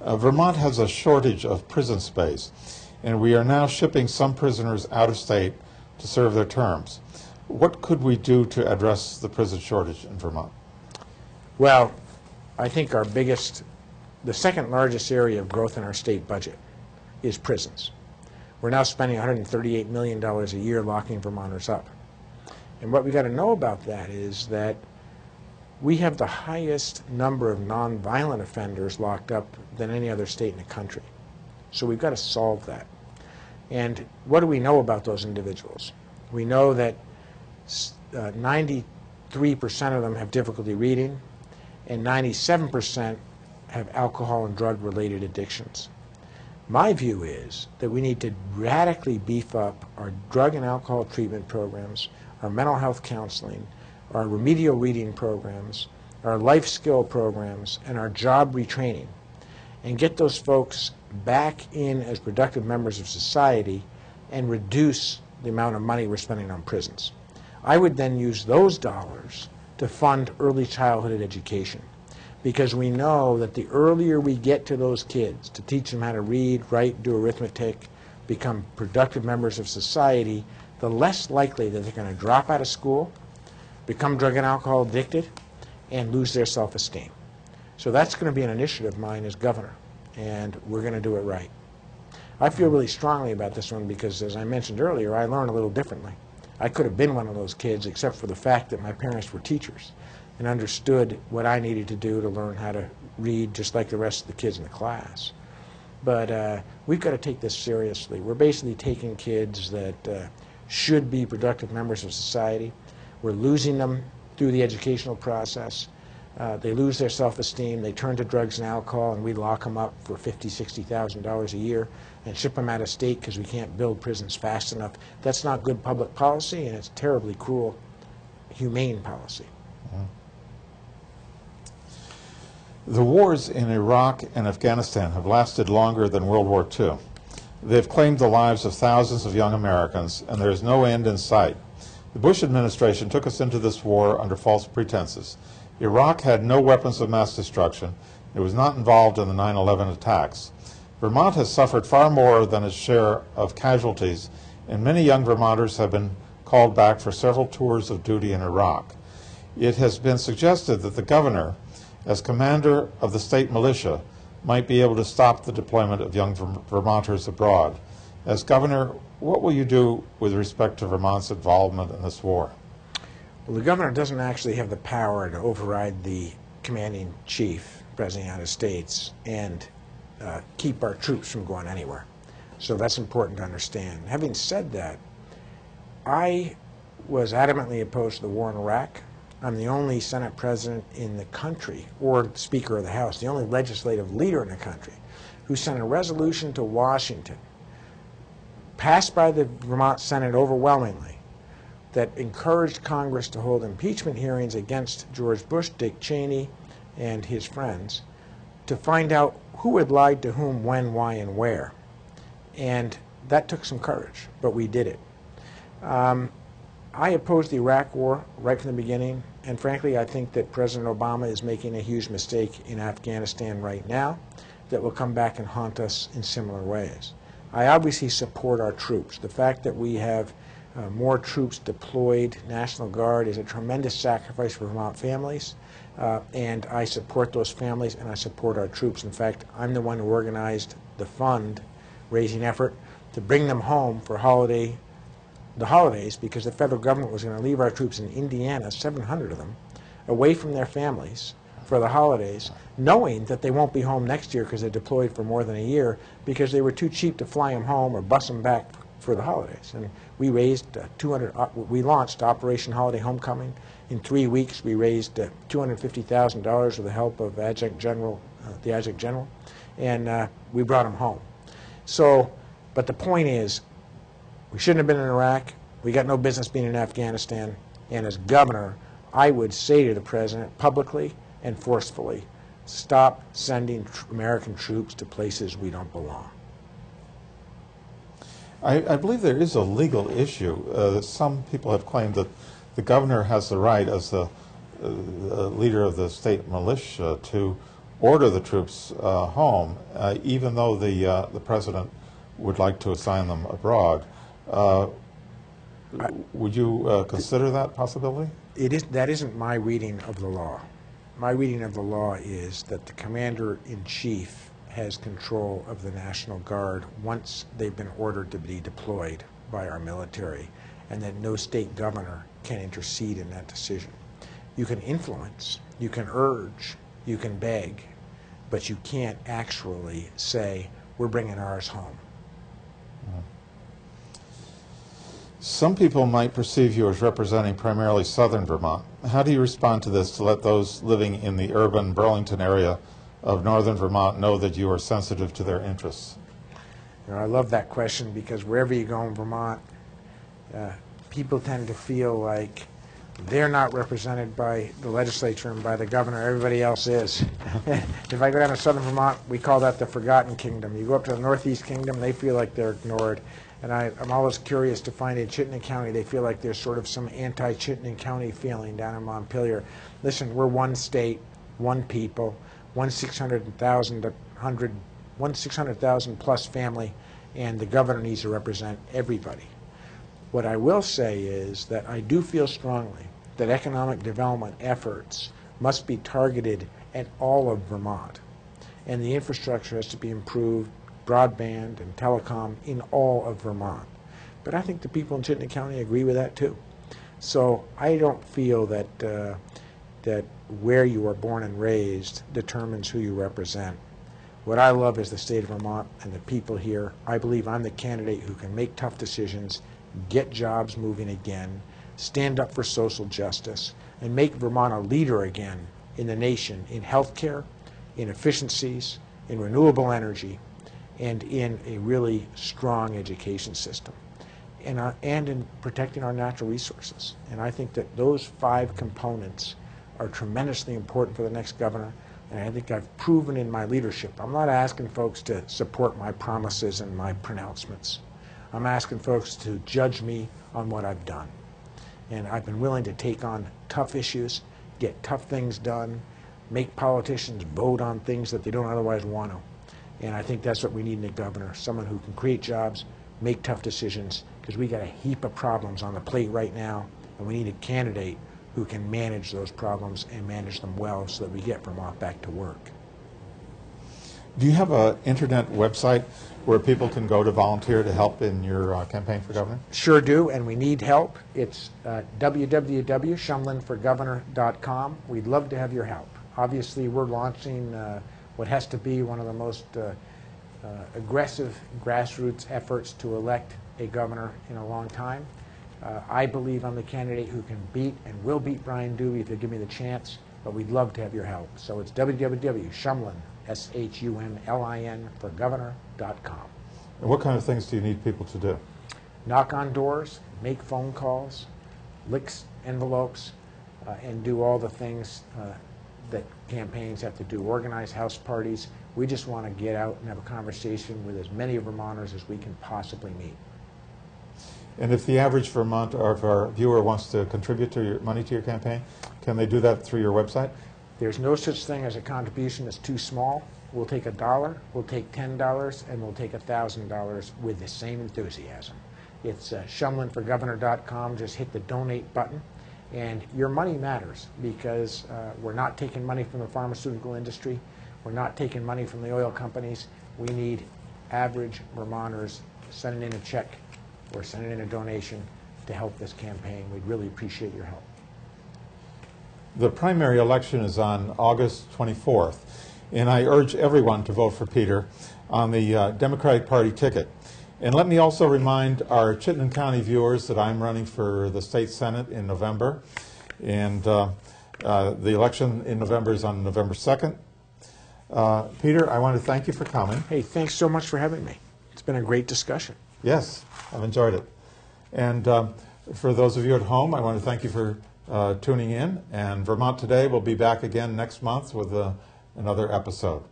Vermont has a shortage of prison space, and we are now shipping some prisoners out of state to serve their terms. What could we do to address the prison shortage in Vermont? Well, I think the second largest area of growth in our state budget is prisons. We're now spending $138 million a year locking Vermonters up. And what we got to know about that is that we have the highest number of nonviolent offenders locked up than any other state in the country. So we've got to solve that. And what do we know about those individuals? We know that 93% of them have difficulty reading, and 97% have alcohol and drug-related addictions. My view is that we need to radically beef up our drug and alcohol treatment programs, our mental health counseling, our remedial reading programs, our life skill programs, and our job retraining, and get those folks back in as productive members of society and reduce the amount of money we're spending on prisons. I would then use those dollars to fund early childhood education, because we know that the earlier we get to those kids to teach them how to read, write, do arithmetic, become productive members of society, the less likely that they're going to drop out of school, become drug and alcohol addicted, and lose their self-esteem. So that's going to be an initiative of mine as governor, and we're going to do it right. I feel really strongly about this one because, as I mentioned earlier, I learned a little differently. I could have been one of those kids except for the fact that my parents were teachers and understood what I needed to do to learn how to read just like the rest of the kids in the class. But we've got to take this seriously. We're basically taking kids that should be productive members of society. We're losing them through the educational process. They lose their self-esteem, they turn to drugs and alcohol, and we lock them up for $50,000, $60,000 a year and ship them out of state because we can't build prisons fast enough. That's not good public policy, and it's terribly cruel, humane policy. The wars in Iraq and Afghanistan have lasted longer than World War II. They've claimed the lives of thousands of young Americans, and there is no end in sight. The Bush administration took us into this war under false pretenses. Iraq had no weapons of mass destruction. It was not involved in the 9/11 attacks. Vermont has suffered far more than its share of casualties, and many young Vermonters have been called back for several tours of duty in Iraq. It has been suggested that the governor, as commander of the state militia, might be able to stop the deployment of young Vermonters abroad. As governor, what will you do with respect to Vermont's involvement in this war? Well, the governor doesn't actually have the power to override the commanding chief, President of the United States, and keep our troops from going anywhere. So that's important to understand. Having said that, I was adamantly opposed to the war in Iraq. I'm the only Senate president in the country, or Speaker of the House, the only legislative leader in the country, who sent a resolution to Washington, passed by the Vermont Senate overwhelmingly, that encouraged Congress to hold impeachment hearings against George Bush, Dick Cheney, and his friends to find out who had lied to whom, when, why, and where. And that took some courage, but we did it. I opposed the Iraq war right from the beginning, and frankly, I think that President Obama is making a huge mistake in Afghanistan right now that will come back and haunt us in similar ways. I obviously support our troops. The fact that we have more troops deployed, National Guard, is a tremendous sacrifice for Vermont families, and I support those families and I support our troops. In fact, I'm the one who organized the fund-raising effort to bring them home for the holidays, because the federal government was going to leave our troops in Indiana, 700 of them, away from their families for the holidays, knowing that they won't be home next year because they're deployed for more than a year, because they were too cheap to fly them home or bus them back for the holidays. And we raised we launched Operation Holiday Homecoming. In 3 weeks, we raised $250,000 with the help of the Adjutant General, and we brought them home. So, but the point is, we shouldn't have been in Iraq. We got no business being in Afghanistan. And as governor, I would say to the president publicly and forcefully, stop sending American troops to places we don't belong. I believe there is a legal issue. Some people have claimed that the governor has the right, as the leader of the state militia, to order the troops home, even though the president would like to assign them abroad. Would you consider that possibility? That isn't my reading of the law. My reading of the law is that the commander-in-chief has control of the National Guard once they've been ordered to be deployed by our military, and that no state governor can intercede in that decision. You can influence, you can urge, you can beg, but you can't actually say, we're bringing ours home. Some people might perceive you as representing primarily southern Vermont. How do you respond to this to let those living in the urban Burlington area of northern Vermont know that you are sensitive to their interests? You know, I love that question because wherever you go in Vermont, people tend to feel like they're not represented by the legislature and by the governor. Everybody else is. If I go down to southern Vermont, we call that the Forgotten Kingdom. You go up to the Northeast Kingdom, they feel like they're ignored. And I'm always curious to find in Chittenden County, they feel like there's sort of some anti-Chittenden County feeling down in Montpelier. Listen, we're one state, one people, one 600,000 plus family, and the governor needs to represent everybody. What I will say is that I do feel strongly that economic development efforts must be targeted at all of Vermont, and the infrastructure has to be improved, broadband and telecom in all of Vermont. But I think the people in Chittenden County agree with that too. So I don't feel that that where you are born and raised determines who you represent. What I love is the state of Vermont and the people here. I believe I'm the candidate who can make tough decisions, get jobs moving again, stand up for social justice, and make Vermont a leader again in the nation in healthcare, in efficiencies, in renewable energy, and in a really strong education system, and in protecting our natural resources. And I think that those 5 components are tremendously important for the next governor, and I think I've proven in my leadership. I'm not asking folks to support my promises and my pronouncements. I'm asking folks to judge me on what I've done. And I've been willing to take on tough issues, get tough things done, make politicians vote on things that they don't otherwise want to. And I think that's what we need in a governor, someone who can create jobs, make tough decisions, because we got a heap of problems on the plate right now, and we need a candidate who can manage those problems and manage them well so that we get Vermont back to work. Do you have an internet website where people can go to volunteer to help in your campaign for governor? Sure do, and we need help. It's www.shumlinforgovernor.com. We'd love to have your help. Obviously, we're launching what has to be one of the most aggressive grassroots efforts to elect a governor in a long time. I believe I'm the candidate who can beat and will beat Brian Dewey if they give me the chance, but we'd love to have your help. So it's www.shumlin, S-H-U-M-L-I-N, for governor.com. And what kind of things do you need people to do? Knock on doors, make phone calls, lick envelopes, and do all the things that campaigns have to do, organize house parties. We just want to get out and have a conversation with as many Vermonters as we can possibly meet. And if the average Vermont or if our viewer wants to contribute to your money to your campaign, can they do that through your website? There's no such thing as a contribution that's too small. We'll take $1, we'll take $10, and we'll take $1,000 with the same enthusiasm. It's shumlinforgovernor.com. Just hit the donate button. And your money matters because we're not taking money from the pharmaceutical industry. We're not taking money from the oil companies. We need average Vermonters sending in a check or sending in a donation to help this campaign. We'd really appreciate your help. The primary election is on August 24th, and I urge everyone to vote for Peter on the Democratic Party ticket. And let me also remind our Chittenden County viewers that I'm running for the state Senate in November, and the election in November is on November 2nd. Peter, I want to thank you for coming. Hey, thanks so much for having me. It's been a great discussion. Yes, I've enjoyed it. And for those of you at home, I want to thank you for tuning in. And Vermont Today will be back again next month with another episode.